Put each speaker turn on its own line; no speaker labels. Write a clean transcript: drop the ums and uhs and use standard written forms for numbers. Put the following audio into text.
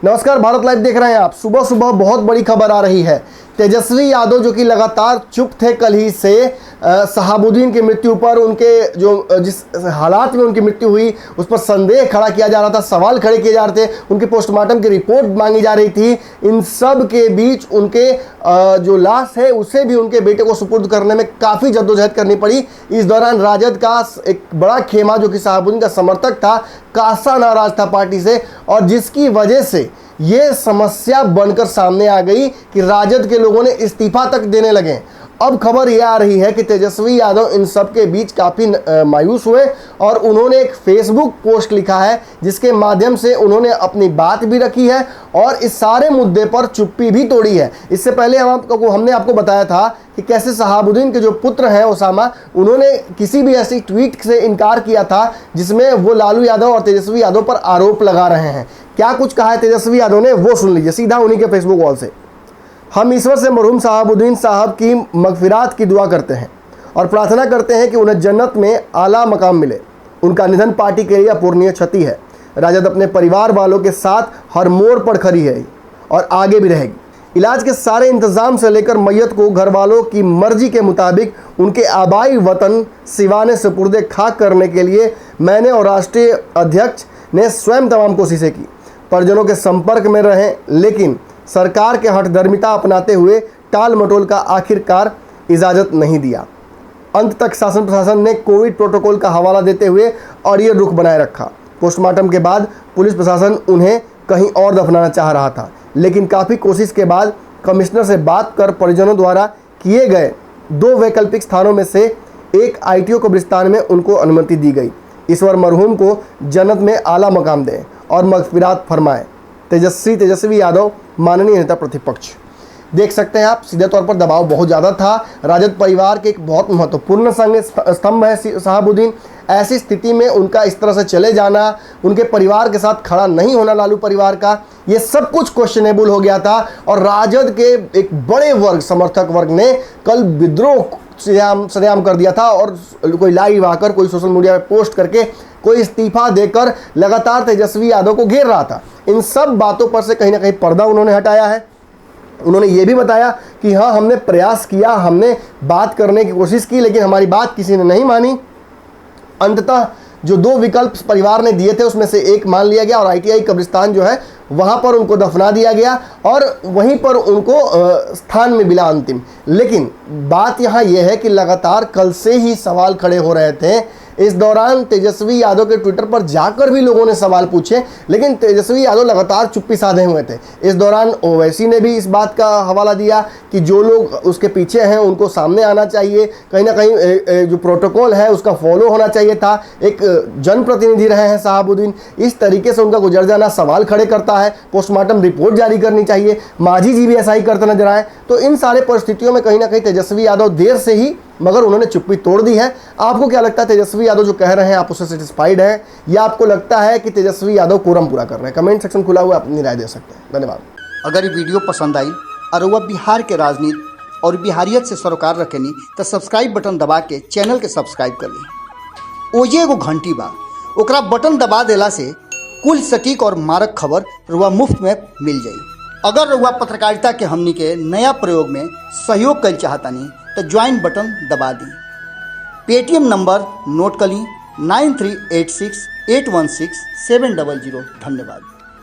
नमस्कार, भारत लाइव देख रहे हैं आप। सुबह सुबह बहुत बड़ी खबर आ रही है। तेजस्वी यादव जो कि लगातार चुप थे कल ही से शहाबुद्दीन की मृत्यु पर, उनके जो जिस हालात में उनकी मृत्यु हुई उस पर संदेह खड़ा किया जा रहा था, सवाल खड़े किए जा रहे थे, उनकी पोस्टमार्टम की रिपोर्ट मांगी जा रही थी। इन सब के बीच उनके जो लाश है उसे भी उनके बेटे को सुपुर्द करने में काफ़ी जद्दोजहद करनी पड़ी। इस दौरान राजद का एक बड़ा खेमा जो कि शहाबुद्दीन का समर्थक था, कासा नाराज था पार्टी से, और जिसकी वजह से ये समस्या बनकर सामने आ गई कि राजद के लोगों ने इस्तीफा तक देने लगे। अब खबर यह आ रही है कि तेजस्वी यादव इन सब के बीच काफ़ी मायूस हुए और उन्होंने एक फेसबुक पोस्ट लिखा है जिसके माध्यम से उन्होंने अपनी बात भी रखी है और इस सारे मुद्दे पर चुप्पी भी तोड़ी है। इससे पहले हमने आपको बताया था कि कैसे शहाबुद्दीन के जो पुत्र हैं ओसामा, उन्होंने किसी भी ऐसी ट्वीट से इनकार किया था जिसमें वो लालू यादव और तेजस्वी यादव पर आरोप लगा रहे हैं। क्या कुछ कहा है तेजस्वी यादव ने, वो सुन लीजिए सीधा उन्हीं के फेसबुक वॉल से। हम ईश्वर से मरहूम शहाबुद्दीन साहब की मगफिरात की दुआ करते हैं और प्रार्थना करते हैं कि उन्हें जन्नत में आला मकाम मिले। उनका निधन पार्टी के लिए अपूरणीय क्षति है। राजद अपने परिवार वालों के साथ हर मोड़ पर खड़ी है और आगे भी रहेगी। इलाज के सारे इंतजाम से लेकर मैयत को घर वालों की मर्जी के मुताबिक उनके आबाई वतन सिवाने सुपुर्दे खाक करने के लिए मैंने और राष्ट्रीय अध्यक्ष ने स्वयं तमाम कोशिशें की। परिजनों के संपर्क में रहें, लेकिन सरकार के हठधर्मिता अपनाते हुए टाल मटोल का आखिरकार इजाज़त नहीं दिया। अंत तक शासन प्रशासन ने कोविड प्रोटोकॉल का हवाला देते हुए और ये रुख बनाए रखा। पोस्टमार्टम के बाद पुलिस प्रशासन उन्हें कहीं और दफनाना चाह रहा था, लेकिन काफ़ी कोशिश के बाद कमिश्नर से बात कर परिजनों द्वारा किए गए 2 वैकल्पिक स्थानों में से एक ITO कब्रिस्तान में उनको अनुमति दी गई। ईश्वर मरहूम को जन्नत में आला मकाम दें और मगफिरात फरमाएं। तेजस्वी यादव, माननीय नेता प्रतिपक्ष। देख सकते हैं आप, सीधे तौर पर दबाव बहुत ज़्यादा था। राजद परिवार के एक बहुत महत्वपूर्ण स्तंभ है शहाबुद्दीन। ऐसी स्थिति में उनका इस तरह से चले जाना, उनके परिवार के साथ खड़ा नहीं होना लालू परिवार का, ये सब कुछ क्वेश्चनेबल हो गया था। और राजद के एक बड़े वर्ग, समर्थक वर्ग ने कल विद्रोह सरेआम कर दिया था और कोई लाइव आकर, कोई सोशल मीडिया पे पोस्ट करके, कोई इस्तीफा देकर लगातार तेजस्वी यादव को घेर रहा था। इन सब बातों पर से कहीं ना कहीं पर्दा उन्होंने हटाया है। उन्होंने ये भी बताया कि हाँ, हमने प्रयास किया, हमने बात करने की कोशिश की, लेकिन हमारी बात किसी ने नहीं मानी। अंततः जो 2 विकल्प परिवार ने दिए थे उसमें से एक मान लिया गया और ITI कब्रिस्तान जो है वहाँ पर उनको दफना दिया गया और वहीं पर उनको स्थान में मिला अंतिम। लेकिन बात यहाँ यह है कि लगातार कल से ही सवाल खड़े हो रहे थे। इस दौरान तेजस्वी यादव के ट्विटर पर जाकर भी लोगों ने सवाल पूछे, लेकिन तेजस्वी यादव लगातार चुप्पी साधे हुए थे। इस दौरान ओवैसी ने भी इस बात का हवाला दिया कि जो लोग उसके पीछे हैं उनको सामने आना चाहिए, कहीं ना कहीं जो प्रोटोकॉल है उसका फॉलो होना चाहिए था। एक जनप्रतिनिधि रहे हैं शहाबुद्दीन, इस तरीके से उनका गुजर जाना सवाल खड़े करता है। पोस्टमार्टम रिपोर्ट जारी करनी चाहिए। मांझी जी भी ऐसा ही करते नजर आए। तो इन सारे परिस्थितियों में कहीं ना कहीं तेजस्वी यादव देर से ही मगर उन्होंने चुप्पी तोड़ दी है। आपको क्या लगता है, तेजस्वी यादव जो कह रहे हैं आप उससे सेटिस्फाइड हैं, या आपको लगता है कि तेजस्वी यादव कोरम पूरा कर रहे हैं? कमेंट सेक्शन खुला हुआ, अपनी राय दे सकते हैं। धन्यवाद।
अगर ये वीडियो पसंद आई और वह बिहार के राजनीति और बिहारियत से सरोकार रखेनी तो सब्सक्राइब बटन दबा के चैनल के सब्सक्राइब कर ली। ओजे एगो घंटी बा, ओकरा बटन दबा देला से कुल सटीक और मारक खबर रुआ मुफ्त में मिल जाई। अगर रुआ पत्रकारिता के हमनी के नया प्रयोग में सहयोग कर चाहतानी तो ज्वाइन बटन दबा दी। पेटीएम नंबर नोट कर ली 9386816700। धन्यवाद।